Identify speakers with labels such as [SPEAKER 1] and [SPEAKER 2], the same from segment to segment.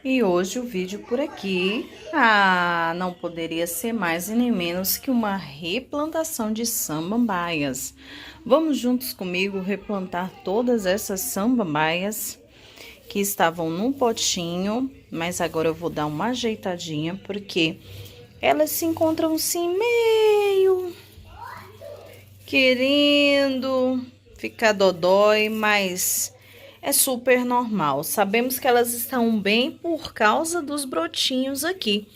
[SPEAKER 1] E hoje o vídeo por aqui, não poderia ser mais e nem menos que uma replantação de samambaias. Vamos juntos comigo replantar todas essas samambaias que estavam num potinho, mas agora eu vou dar uma ajeitadinha porque elas se encontram assim meio querendo ficar dodói, mas é super normal. Sabemos que elas estão bem por causa dos brotinhos aqui.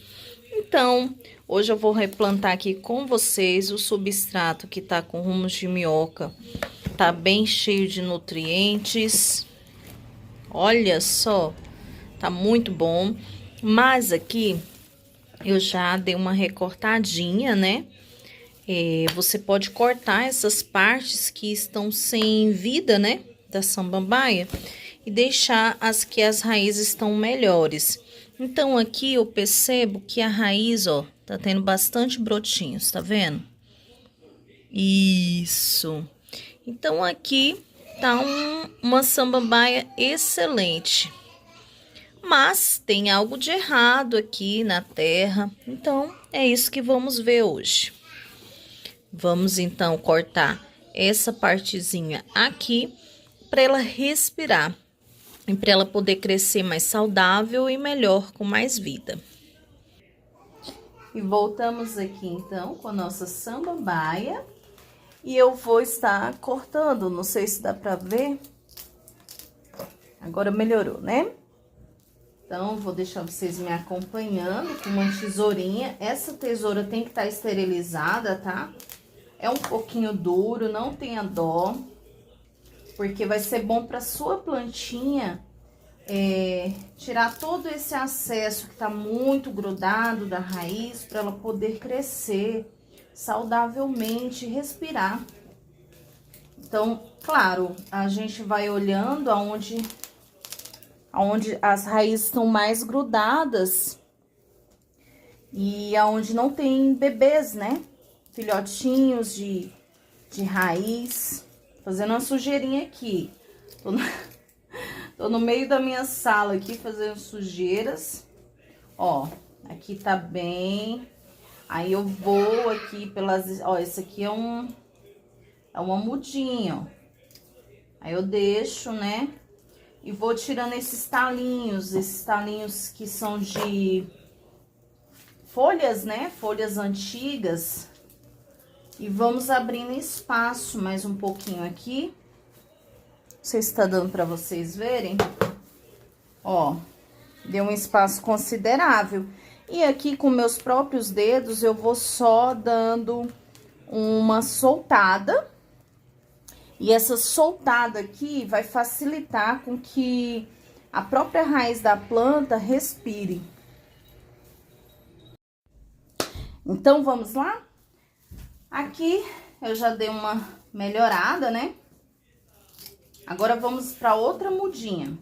[SPEAKER 1] Então, hoje eu vou replantar aqui com vocês o substrato que tá com rumos de minhoca. Tá bem cheio de nutrientes. Olha só, tá muito bom. Mas aqui eu já dei uma recortadinha, né? Você pode cortar essas partes que estão sem vida, né? Da samambaia e deixar as raízes estão melhores. Então, aqui eu percebo que a raiz, ó, tá tendo bastante brotinhos, tá vendo? Isso. Então, aqui tá uma samambaia excelente. Mas tem algo de errado aqui na terra. Então, é isso que vamos ver hoje. Vamos então cortar essa partezinha aqui para ela respirar e para ela poder crescer mais saudável e melhor, com mais vida. E voltamos aqui então com a nossa samambaia e eu vou estar cortando, não sei se dá para ver. Agora melhorou, né? Então, vou deixar vocês me acompanhando com uma tesourinha. Essa tesoura tem que estar esterilizada, tá? É um pouquinho duro, não tenha dó, porque vai ser bom para sua plantinha tirar todo esse acesso que tá muito grudado da raiz, para ela poder crescer saudavelmente, respirar. Então, claro, a gente vai olhando aonde as raízes estão mais grudadas e aonde não tem bebês, né? Filhotinhos de raiz. Fazendo uma sujeirinha aqui. Tô no meio da minha sala aqui fazendo sujeiras. Ó, aqui tá bem. Aí eu vou aqui pelas... Ó, esse aqui é uma mudinha, ó. Aí eu deixo, né? E vou tirando esses talinhos que são de folhas, né? Folhas antigas. E vamos abrindo espaço mais um pouquinho aqui. Não sei se tá dando pra vocês verem. Ó, deu um espaço considerável. E aqui com meus próprios dedos eu vou só dando uma soltada. E essa soltada aqui vai facilitar com que a própria raiz da planta respire. Então, vamos lá? Aqui eu já dei uma melhorada, né? Agora vamos para outra mudinha,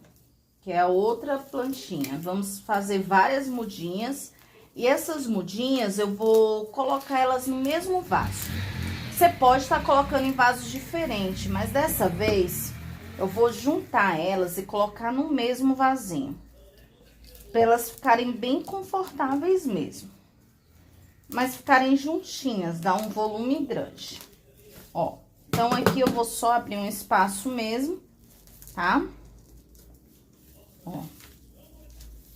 [SPEAKER 1] que é a outra plantinha. Vamos fazer várias mudinhas e essas mudinhas eu vou colocar elas no mesmo vaso. Você pode estar colocando em vasos diferentes, mas dessa vez eu vou juntar elas e colocar no mesmo vasinho, para elas ficarem bem confortáveis mesmo. Mas ficarem juntinhas, dá um volume grande. Ó, então aqui eu vou só abrir um espaço mesmo, tá? Ó,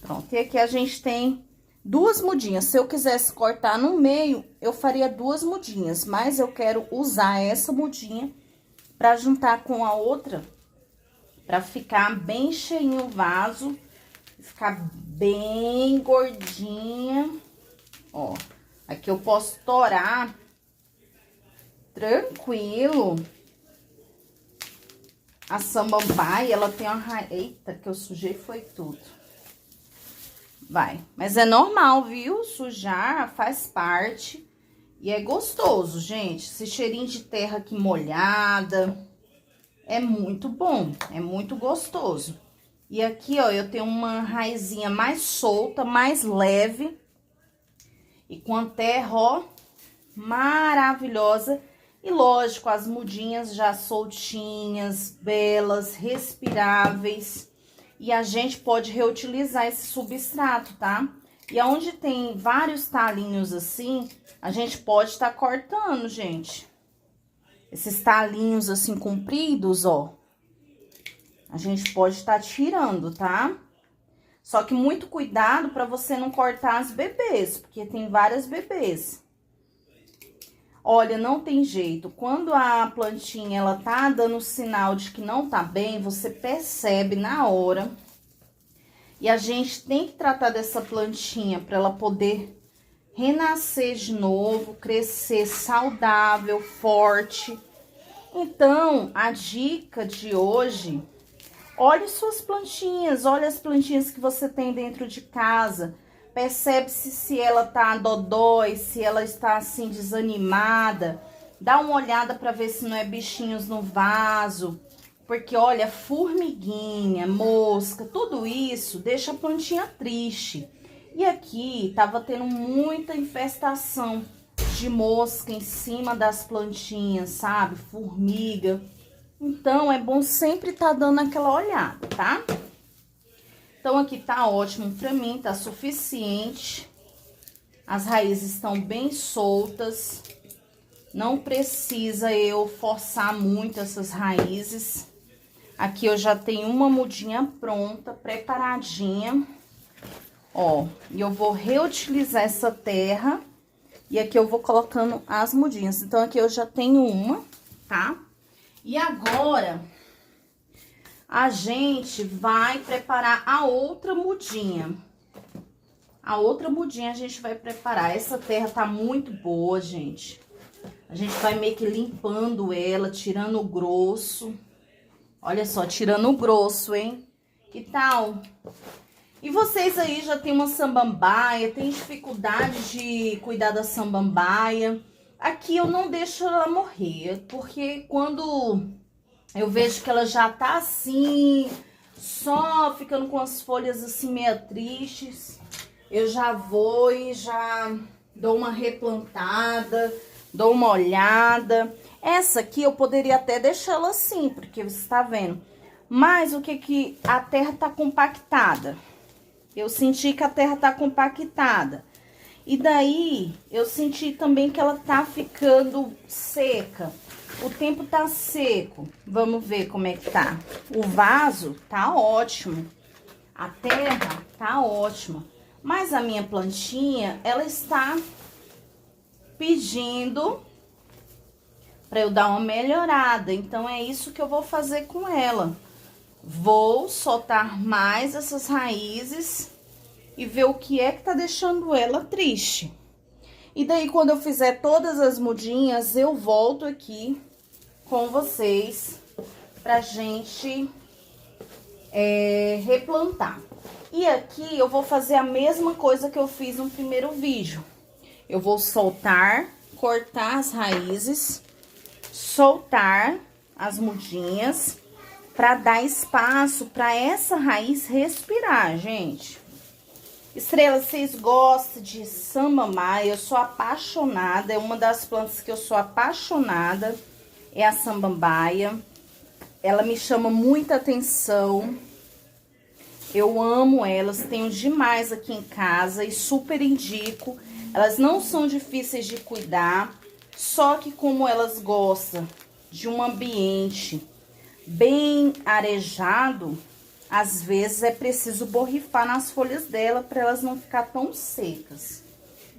[SPEAKER 1] pronto. E aqui a gente tem duas mudinhas. Se eu quisesse cortar no meio, eu faria duas mudinhas, mas eu quero usar essa mudinha pra juntar com a outra, pra ficar bem cheinho o vaso, ficar bem gordinha, ó. Aqui eu posso torar tranquilo. A samambaia, ela tem uma raiz... Eita, que eu sujei foi tudo. Vai. Mas é normal, viu? Sujar faz parte. E é gostoso, gente. Esse cheirinho de terra aqui molhada. É muito bom. É muito gostoso. E aqui, ó, eu tenho uma raizinha mais solta, mais leve. E com a terra, ó, maravilhosa. E lógico, as mudinhas já soltinhas, belas, respiráveis. e a gente pode reutilizar esse substrato, tá? E aonde tem vários talinhos assim, a gente pode estar cortando, gente. Esses talinhos assim compridos, ó. A gente pode estar tirando, tá? Só que muito cuidado para você não cortar as bebês, porque tem várias bebês. Olha, não tem jeito. Quando a plantinha, ela tá dando sinal de que não tá bem, você percebe na hora. E a gente tem que tratar dessa plantinha para ela poder renascer de novo, crescer saudável, forte. Então, a dica de hoje, olhe suas plantinhas, olhe as plantinhas que você tem dentro de casa. Percebe-se se ela tá dodói, se ela está assim desanimada. Dá uma olhada para ver se não é bichinhos no vaso. Porque, olha, formiguinha, mosca, tudo isso deixa a plantinha triste. E aqui tava tendo muita infestação de mosca em cima das plantinhas, sabe? Formiga. Então, é bom sempre tá dando aquela olhada, tá? Então, aqui tá ótimo pra mim, tá suficiente. As raízes estão bem soltas. Não precisa eu forçar muito essas raízes. Aqui eu já tenho uma mudinha pronta, preparadinha. Ó, e eu vou reutilizar essa terra. E aqui eu vou colocando as mudinhas. Então, aqui eu já tenho uma, tá? E agora, a gente vai preparar a outra mudinha. A outra mudinha a gente vai preparar. Essa terra tá muito boa, gente. A gente vai meio que limpando ela, tirando o grosso. Olha só, tirando o grosso, hein? Que tal? E vocês aí já tem uma samambaia, tem dificuldade de cuidar da samambaia? Aqui eu não deixo ela morrer, porque quando eu vejo que ela já tá assim, só ficando com as folhas assim meio tristes, eu já vou e já dou uma replantada, dou uma olhada. Essa aqui eu poderia até deixá-la assim, porque você tá vendo. Mas o que a terra tá compactada? Eu senti que a terra tá compactada. E daí, eu senti também que ela tá ficando seca. O tempo tá seco. Vamos ver como é que tá. O vaso tá ótimo. A terra tá ótima. Mas a minha plantinha, ela está pedindo para eu dar uma melhorada. Então, é isso que eu vou fazer com ela. Vou soltar mais essas raízes e ver o que é que tá deixando ela triste. E daí, quando eu fizer todas as mudinhas, eu volto aqui com vocês pra gente replantar. E aqui eu vou fazer a mesma coisa que eu fiz no primeiro vídeo. Eu vou soltar, cortar as raízes, soltar as mudinhas para dar espaço para essa raiz respirar, gente. Estrela, vocês gostam de samambaia? Eu sou apaixonada, é uma das plantas que eu sou apaixonada, é a samambaia. Ela me chama muita atenção, eu amo elas, tenho demais aqui em casa e super indico. Elas não são difíceis de cuidar, só que como elas gostam de um ambiente bem arejado, às vezes é preciso borrifar nas folhas dela para elas não ficar tão secas.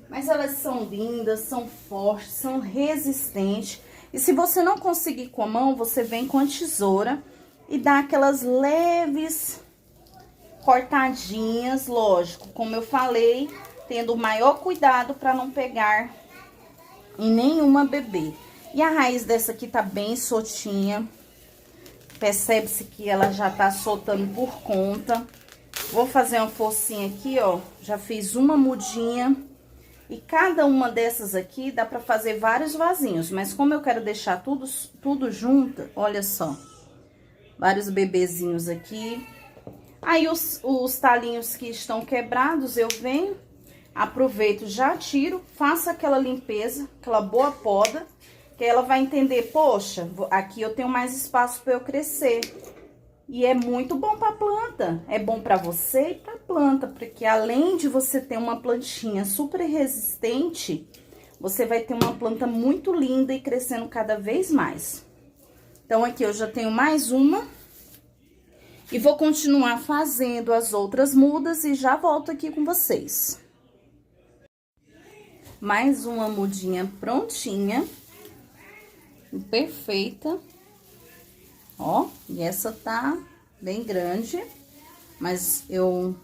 [SPEAKER 1] Mas elas são lindas, são fortes, são resistentes. E se você não conseguir com a mão, você vem com a tesoura e dá aquelas leves cortadinhas, lógico, como eu falei, tendo o maior cuidado para não pegar em nenhuma bebê. E a raiz dessa aqui tá bem soltinha. Percebe-se que ela já tá soltando por conta. Vou fazer uma forcinha aqui, ó. Já fiz uma mudinha. E cada uma dessas aqui dá pra fazer vários vasinhos. Mas como eu quero deixar tudo junto, olha só. Vários bebezinhos aqui. Aí os talinhos que estão quebrados, eu venho, aproveito, já tiro, faço aquela limpeza, aquela boa poda. Que ela vai entender, poxa, aqui eu tenho mais espaço para eu crescer. E é muito bom para a planta, é bom para você e para a planta, porque além de você ter uma plantinha super resistente, você vai ter uma planta muito linda e crescendo cada vez mais. Então, aqui eu já tenho mais uma e vou continuar fazendo as outras mudas e já volto aqui com vocês. Mais uma mudinha prontinha, perfeita. Ó, e essa tá bem grande, mas eu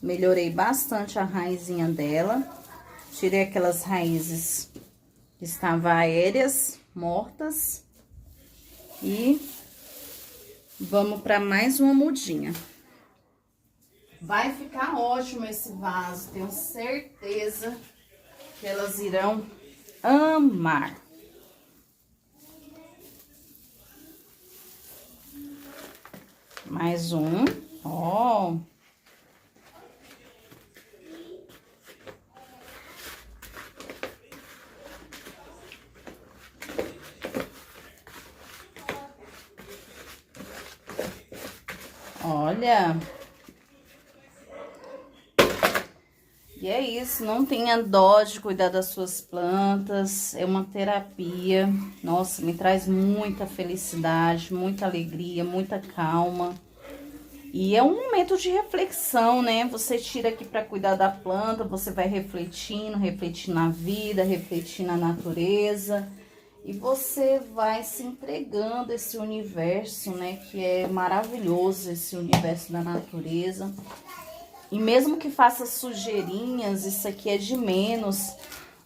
[SPEAKER 1] melhorei bastante a raizinha dela. Tirei aquelas raízes que estavam aéreas, mortas. E vamos para mais uma mudinha. Vai ficar ótimo esse vaso, tenho certeza que elas irão amar. Mais um, ó. Olha. E é isso, não tenha dó de cuidar das suas plantas, é uma terapia. Nossa, me traz muita felicidade, muita alegria, muita calma. E é um momento de reflexão, né? Você tira aqui para cuidar da planta, você vai refletindo, refletindo na vida, refletindo na natureza. E você vai se entregando a esse universo, né? Que é maravilhoso, esse universo da natureza. E mesmo que faça sujeirinhas, isso aqui é de menos.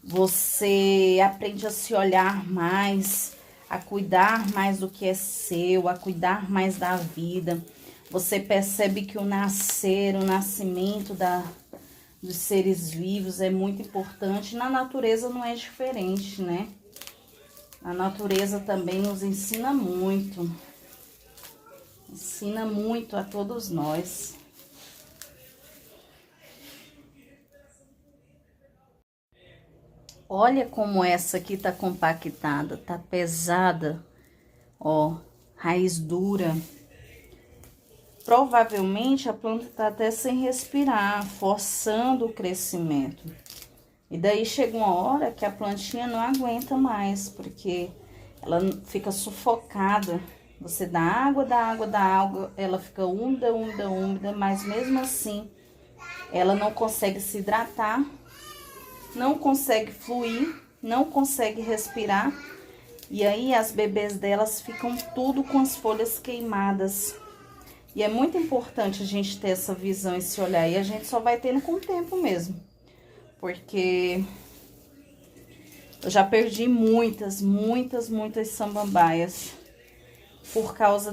[SPEAKER 1] Você aprende a se olhar mais, a cuidar mais do que é seu, a cuidar mais da vida. Você percebe que o nascimento dos seres vivos é muito importante. Na natureza não é diferente, né? A natureza também nos ensina muito a todos nós. Olha como essa aqui tá compactada, tá pesada, ó, raiz dura. Provavelmente a planta tá até sem respirar, forçando o crescimento. E daí chega uma hora que a plantinha não aguenta mais, porque ela fica sufocada. Você dá água, ela fica úmida, mas mesmo assim ela não consegue se hidratar, não consegue fluir, não consegue respirar. E aí as bebês delas ficam tudo com as folhas queimadas. E é muito importante a gente ter essa visão, esse olhar. E a gente só vai tendo com o tempo mesmo. Porque eu já perdi muitas samambaias por causa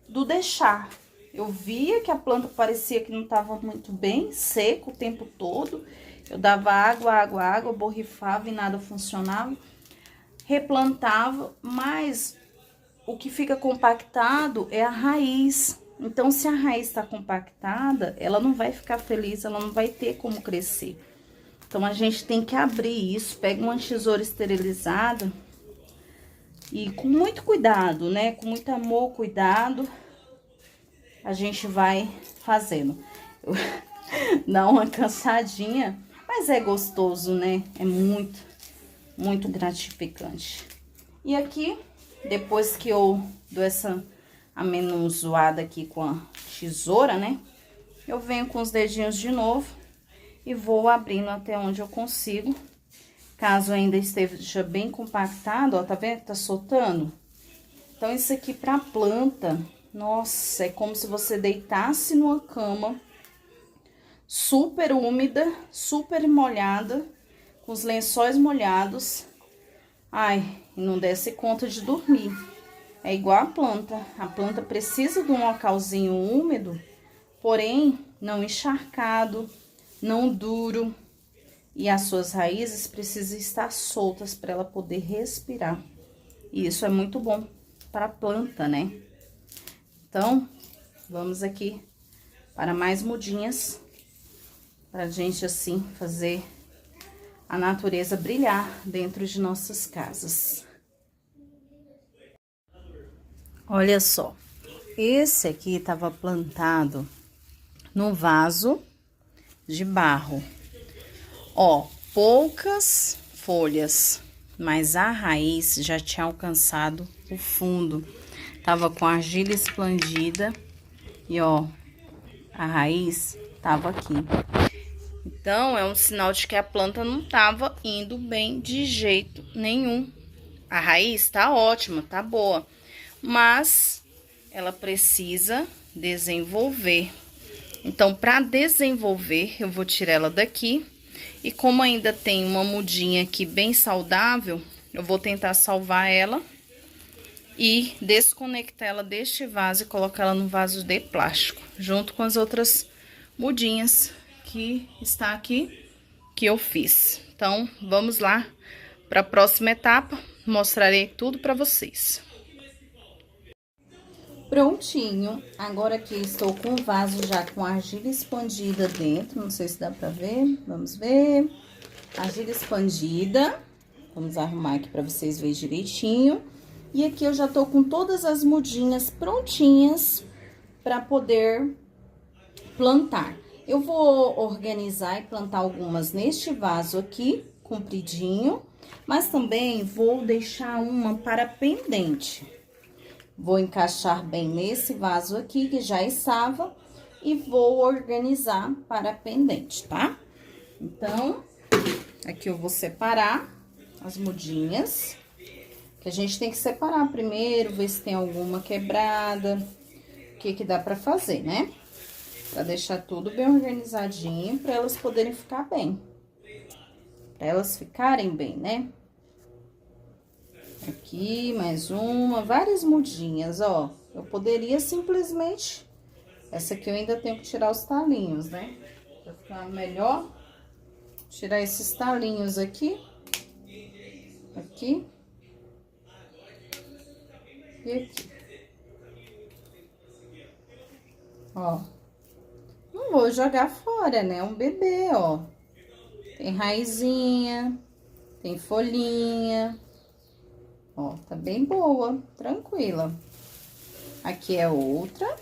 [SPEAKER 1] do deixar. Eu via que a planta parecia que não estava muito bem, seco o tempo todo. Eu dava água, borrifava e nada funcionava. Replantava, mas o que fica compactado é a raiz. Então, se a raiz está compactada, ela não vai ficar feliz, ela não vai ter como crescer. Então, a gente tem que abrir isso, pega uma tesoura esterilizada e com muito cuidado, né? Com muito amor, cuidado, a gente vai fazendo. Dá uma cansadinha, mas é gostoso, né? É muito gratificante. E aqui, depois que eu dou essa amenuzoada aqui com a tesoura, né? Eu venho com os dedinhos de novo e vou abrindo até onde eu consigo. Caso ainda esteja bem compactado, ó, tá vendo? Tá soltando. Então, isso aqui pra planta, nossa, é como se você deitasse numa cama super úmida, super molhada, com os lençóis molhados. Ai, e não desse conta de dormir. É igual a planta precisa de um localzinho úmido, porém não encharcado, não duro. E as suas raízes precisam estar soltas para ela poder respirar. E isso é muito bom para a planta, né? Então, vamos aqui para mais mudinhas, para a gente assim fazer a natureza brilhar dentro de nossas casas. Olha só, esse aqui estava plantado no vaso de barro. Ó, poucas folhas, mas a raiz já tinha alcançado o fundo. Tava com argila expandida e ó, a raiz tava aqui. Então, é um sinal de que a planta não tava indo bem de jeito nenhum. A raiz tá ótima, tá boa, mas ela precisa desenvolver. Então, para desenvolver, eu vou tirar ela daqui. E como ainda tem uma mudinha aqui bem saudável, eu vou tentar salvar ela e desconectar ela deste vaso e colocar ela no vaso de plástico, junto com as outras mudinhas que está aqui, que eu fiz. Então, vamos lá para a próxima etapa, mostrarei tudo para vocês. Prontinho, agora aqui estou com o vaso já com argila expandida dentro, não sei se dá pra ver, vamos ver. Argila expandida, vamos arrumar aqui pra vocês verem direitinho. E aqui eu já tô com todas as mudinhas prontinhas pra poder plantar. Eu vou organizar e plantar algumas neste vaso aqui, compridinho, mas também vou deixar uma para pendente. Vou encaixar bem nesse vaso aqui, que já estava, e vou organizar para pendente, tá? Então, aqui eu vou separar as mudinhas, que a gente tem que separar primeiro, ver se tem alguma quebrada, o que dá pra fazer, né? Pra deixar tudo bem organizadinho, pra elas poderem ficar bem. Pra elas ficarem bem, né? Aqui, mais uma, várias mudinhas, ó. Eu poderia simplesmente... Essa aqui eu ainda tenho que tirar os talinhos, né? Pra ficar melhor, tirar esses talinhos aqui. Aqui. E aqui. Ó. Não vou jogar fora, né? Um bebê, ó. Tem raizinha, tem folhinha... Ó, tá bem boa, tranquila. Aqui é outra.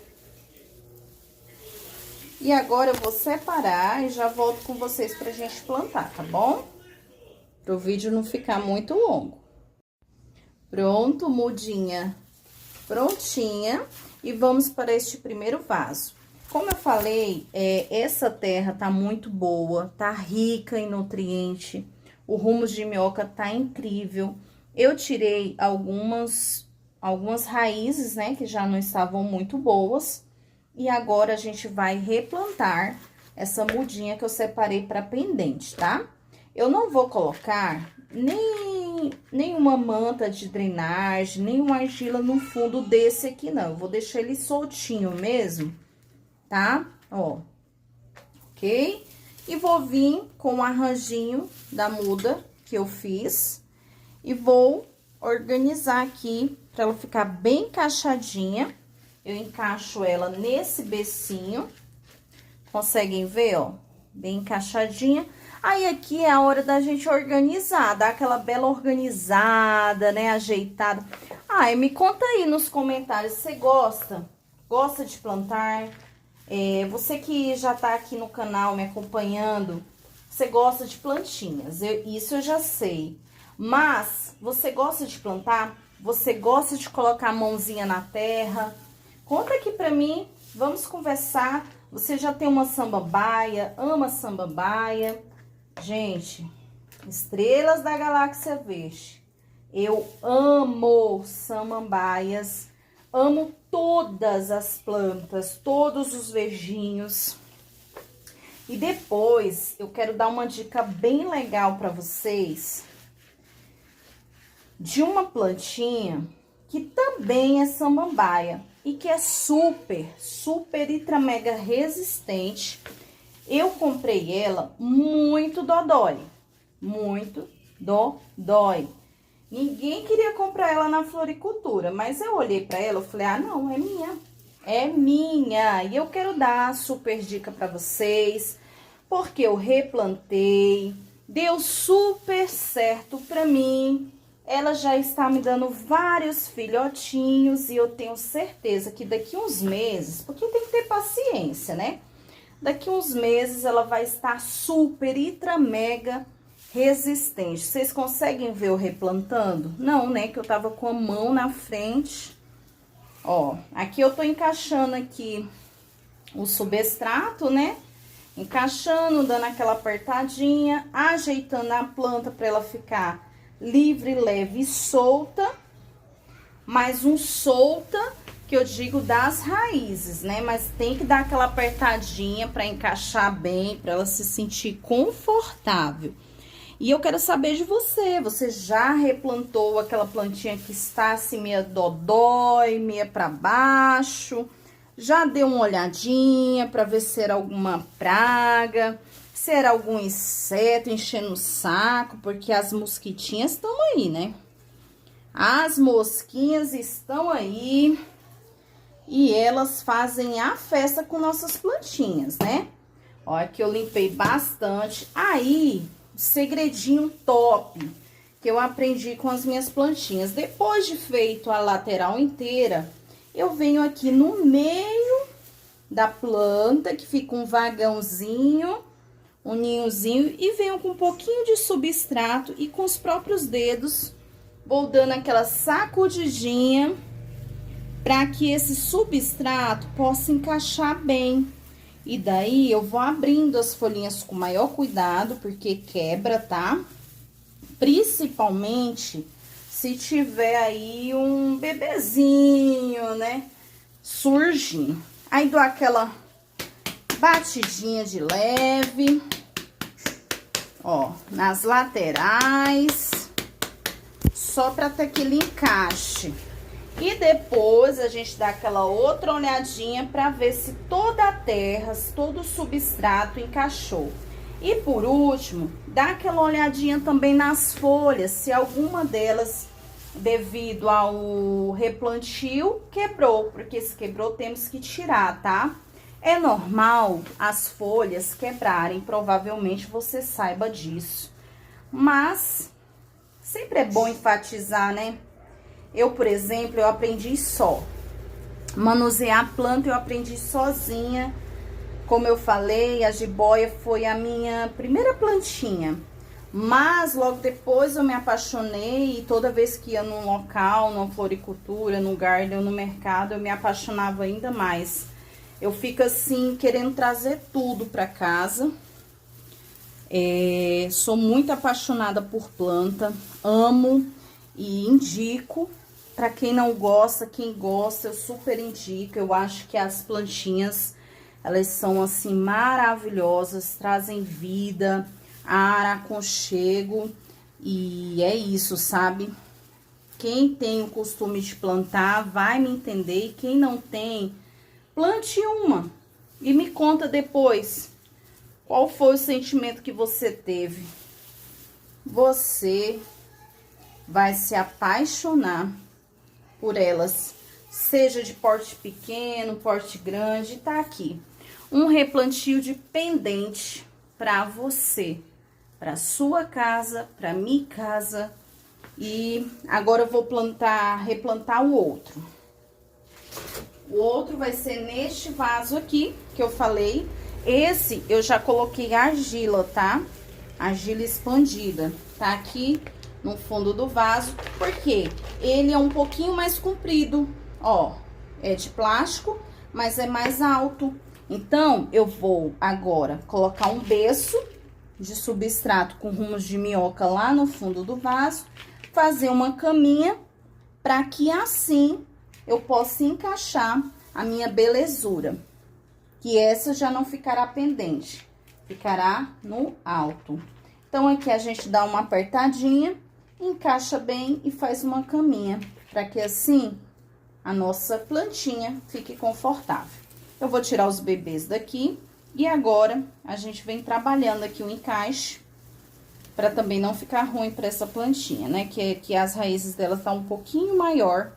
[SPEAKER 1] E agora eu vou separar e já volto com vocês pra gente plantar, tá bom? Pro vídeo não ficar muito longo. Pronto, mudinha prontinha. E vamos para este primeiro vaso. Como eu falei, essa terra tá muito boa, tá rica em nutriente. O humus de minhoca tá incrível. Eu tirei algumas raízes, né, que já não estavam muito boas. E agora a gente vai replantar essa mudinha que eu separei para pendente, tá? Eu não vou colocar nenhuma manta de drenagem, nenhuma argila no fundo desse aqui, não. Eu vou deixar ele soltinho mesmo, tá? Ó, ok? E vou vir com o arranjinho da muda que eu fiz. E vou organizar aqui para ela ficar bem encaixadinha. Eu encaixo ela nesse becinho. Conseguem ver, ó? Bem encaixadinha. Aí, aqui é a hora da gente organizar, dar aquela bela organizada, né? Ajeitada. Ah, e me conta aí nos comentários, você gosta? Gosta de plantar? Você que já tá aqui no canal me acompanhando, você gosta de plantinhas, isso eu já sei. Mas, você gosta de plantar? Você gosta de colocar a mãozinha na terra? Conta aqui pra mim, vamos conversar. Você já tem uma samambaia, ama samambaia? Gente, estrelas da galáxia verde. Eu amo samambaias, amo todas as plantas, todos os verdinhos. E depois, eu quero dar uma dica bem legal pra vocês de uma plantinha que também é samambaia e que é super, super ultra mega resistente. Eu comprei ela muito dodói, muito dodói. Ninguém queria comprar ela na floricultura, mas eu olhei pra ela e falei, ah, não, é minha. É minha. E eu quero dar super dica pra vocês, porque eu replantei, deu super certo pra mim. ela já está me dando vários filhotinhos e eu tenho certeza que daqui uns meses, porque tem que ter paciência, né? Daqui uns meses ela vai estar super, ultra, mega resistente. Vocês conseguem ver eu replantando? Não, né? Que eu tava com a mão na frente. Ó, aqui eu tô encaixando aqui o substrato, né? Encaixando, dando aquela apertadinha, ajeitando a planta para ela ficar livre, leve e solta. Mais um solta, que eu digo das raízes, né? Mas tem que dar aquela apertadinha para encaixar bem, para ela se sentir confortável. E eu quero saber de você, você já replantou aquela plantinha que está assim meia dodói, meia para baixo? Já deu uma olhadinha para ver se era alguma praga, se era algum inseto enchendo o saco, porque as mosquitinhas estão aí, né? As mosquinhas estão aí e elas fazem a festa com nossas plantinhas, né? Olha que eu limpei bastante. Aí, segredinho top que eu aprendi com as minhas plantinhas. Depois de feito a lateral inteira, eu venho aqui no meio da planta, que fica um vagãozinho, um ninhozinho, e venho com um pouquinho de substrato e com os próprios dedos vou dando aquela sacudidinha para que esse substrato possa encaixar bem. E daí eu vou abrindo as folhinhas com maior cuidado, porque quebra, tá? Principalmente se tiver aí um bebezinho, né, surgindo. Aí dou aquela batidinha de leve, ó, nas laterais, só pra ter aquele encaixe. E depois a gente dá aquela outra olhadinha pra ver se toda a terra, se todo o substrato encaixou. E por último, dá aquela olhadinha também nas folhas, se alguma delas, devido ao replantio, quebrou, porque se quebrou temos que tirar, tá? É normal as folhas quebrarem, provavelmente você saiba disso. Mas sempre é bom enfatizar, né? Eu, por exemplo, eu aprendi só. Manusear a planta eu aprendi sozinha. Como eu falei, a jiboia foi a minha primeira plantinha. Mas logo depois eu me apaixonei e toda vez que ia num local, numa floricultura, no garden ou no mercado, eu me apaixonava ainda mais. Eu fico assim, querendo trazer tudo pra casa. Sou muito apaixonada por planta, amo e indico. Pra quem não gosta, quem gosta, eu super indico. Eu acho que as plantinhas, elas são assim maravilhosas, trazem vida, ar, aconchego, e é isso, sabe? Quem tem o costume de plantar vai me entender, e quem não tem, plante uma e me conta depois qual foi o sentimento que você teve. Você vai se apaixonar por elas, seja de porte pequeno, porte grande. Tá aqui um replantio de pendente para você, para sua casa, para minha casa. E agora eu vou replantar o outro. O outro vai ser neste vaso aqui, que eu falei. Esse eu já coloquei argila, tá? Argila expandida. Tá aqui no fundo do vaso, porque ele é um pouquinho mais comprido, ó. É de plástico, mas é mais alto. Então, eu vou agora colocar um berço de substrato com rumos de minhoca lá no fundo do vaso, fazer uma caminha para que assim eu possa encaixar a minha belezura, que essa já não ficará pendente, ficará no alto. Então, aqui a gente dá uma apertadinha, encaixa bem e faz uma caminha, para que assim a nossa plantinha fique confortável. Eu vou tirar os bebês daqui e agora a gente vem trabalhando aqui o encaixe, para também não ficar ruim para essa plantinha, né? Que as raízes dela tá um pouquinho maior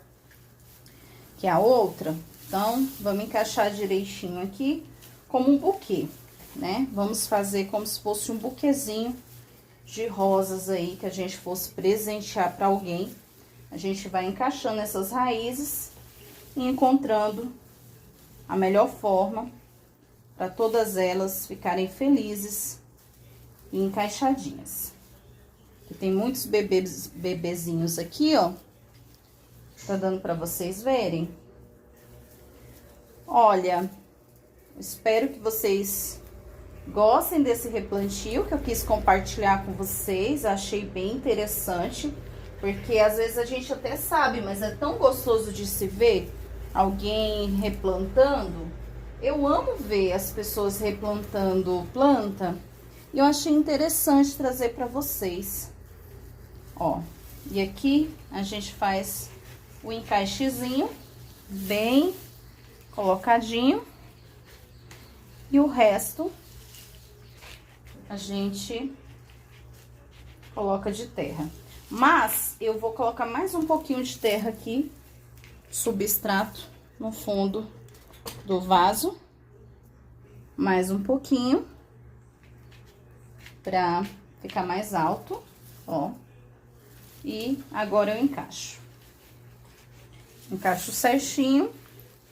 [SPEAKER 1] que a outra. Então, vamos encaixar direitinho aqui, como um buquê, né? Vamos fazer como se fosse um buquezinho de rosas aí que a gente fosse presentear para alguém. A gente vai encaixando essas raízes e encontrando a melhor forma para todas elas ficarem felizes e encaixadinhas. E tem muitos bebezinhos aqui, ó. Tá dando para vocês verem. Olha, espero que vocês gostem desse replantio que eu quis compartilhar com vocês. Achei bem interessante, porque às vezes a gente até sabe, mas é tão gostoso de se ver alguém replantando. Eu amo ver as pessoas replantando planta e eu achei interessante trazer para vocês. Ó, e aqui a gente faz o encaixezinho bem colocadinho e o resto a gente coloca de terra. Mas eu vou colocar mais um pouquinho de terra aqui, substrato no fundo do vaso, mais um pouquinho pra ficar mais alto, ó. E agora eu encaixo certinho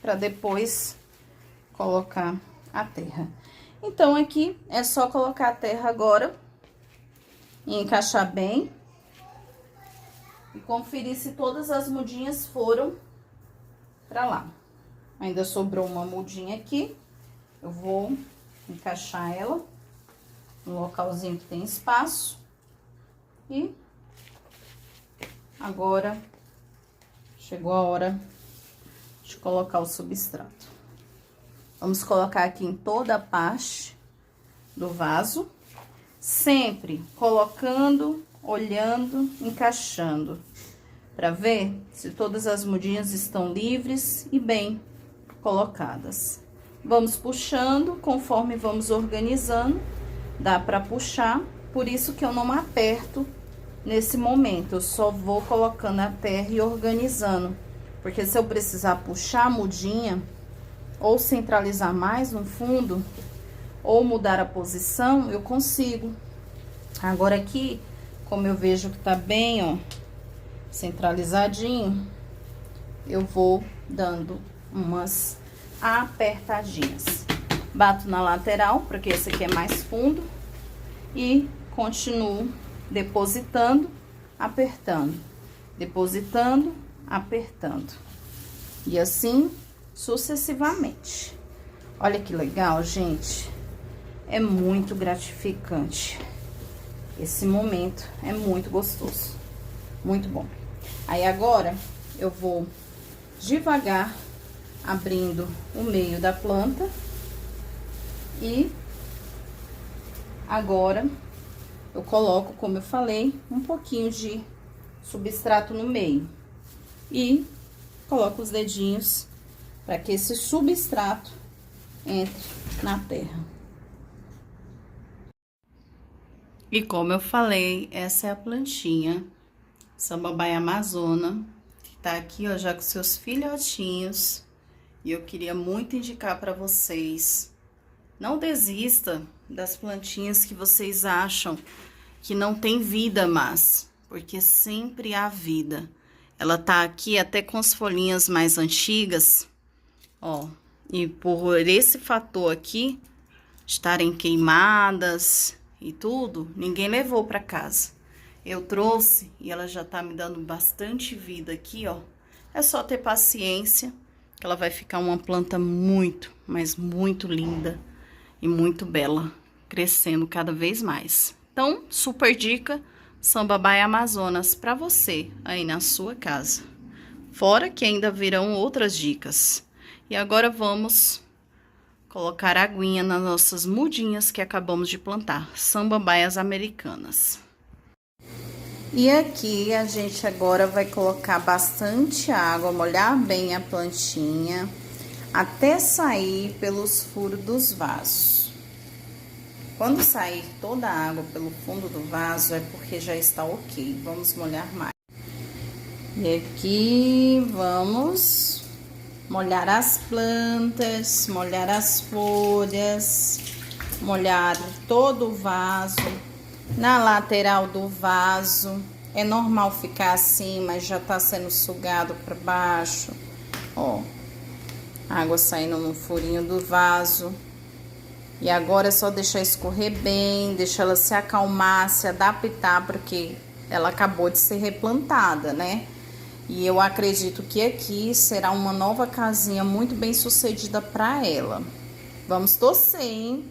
[SPEAKER 1] pra depois colocar a terra. Então, aqui é só colocar a terra agora e encaixar bem. E conferir se todas as mudinhas foram pra lá. Ainda sobrou uma mudinha aqui. Eu vou encaixar ela no localzinho que tem espaço. E agora chegou a hora de colocar o substrato. Vamos colocar aqui em toda a parte do vaso, sempre colocando, olhando, encaixando, para ver se todas as mudinhas estão livres e bem colocadas. Vamos puxando, conforme vamos organizando, dá para puxar, por isso que eu não aperto nesse momento, eu só vou colocando a terra e organizando, porque se eu precisar puxar a mudinha, ou centralizar mais no fundo, ou mudar a posição, eu consigo. Agora aqui, como eu vejo que tá bem, ó, centralizadinho, eu vou dando umas apertadinhas. Bato na lateral, porque esse aqui é mais fundo, e continuo depositando, apertando, depositando, apertando. E assim sucessivamente. Olha que legal, gente. É muito gratificante. Esse momento é muito gostoso. Muito bom. Aí agora eu vou devagar abrindo o meio da planta. E agora eu coloco, como eu falei, um pouquinho de substrato no meio. E coloco os dedinhos para que esse substrato entre na terra. E como eu falei, essa é a plantinha Samambaia Amazona, que tá aqui, ó, já com seus filhotinhos. E eu queria muito indicar para vocês, não desista das plantinhas que vocês acham que não tem vida mais, porque sempre há vida. Ela tá aqui até com as folhinhas mais antigas, ó, e por esse fator aqui, estarem queimadas e tudo, ninguém levou para casa. Eu trouxe e ela já tá me dando bastante vida aqui, ó. É só ter paciência, que ela vai ficar uma planta muito, mas muito linda e muito bela, crescendo cada vez mais. Então, super dica, Samambaia Amazonas para você aí na sua casa. Fora que ainda virão outras dicas. E agora vamos colocar aguinha nas nossas mudinhas que acabamos de plantar, Samambaias americanas. E aqui a gente agora vai colocar bastante água, molhar bem a plantinha, até sair pelos furos dos vasos. Quando sair toda a água pelo fundo do vaso, é porque já está ok. Vamos molhar mais. E aqui vamos molhar as plantas, molhar as folhas, molhar todo o vaso, Na lateral do vaso, é normal ficar assim, mas já tá sendo sugado para baixo. Ó, água saindo no furinho do vaso. E agora é só deixar escorrer bem, deixar ela se acalmar, se adaptar, porque ela acabou de ser replantada, né? E eu acredito que aqui será uma nova casinha muito bem sucedida para ela. Vamos torcer, hein?